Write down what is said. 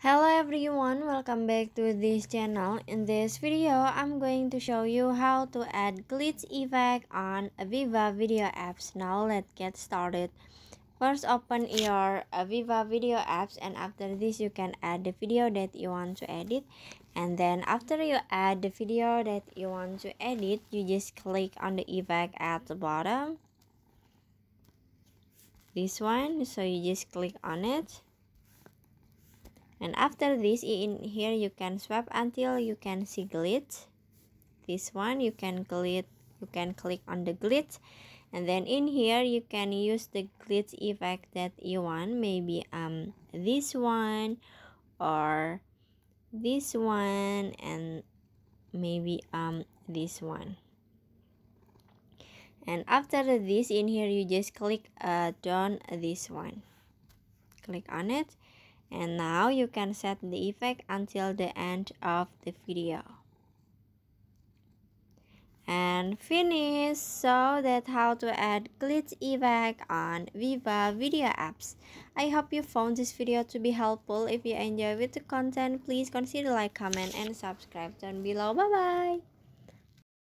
Hello everyone, welcome back to this channel. In this video, I'm going to show you how to add glitch effect on VivaVideo apps. Now let's get started. First, open your VivaVideo apps, and after this you can add the video that you want to edit. And then after you add the video that you want to edit, you just click on the effect at the bottom. This one, so you just click on it. And after this, in here you can swipe until you can see glitch. This one you can click on the glitch, and then in here you can use the glitch effect that you want. Maybe this one or this one, and maybe this one. And after this, in here you just click down this one. Click on it. And now you can set the effect until the end of the video. And finish. So that's how to add glitch effect on VivaVideo apps. I hope you found this video to be helpful. If you enjoy with the content, please consider like, comment, and subscribe down below. Bye bye.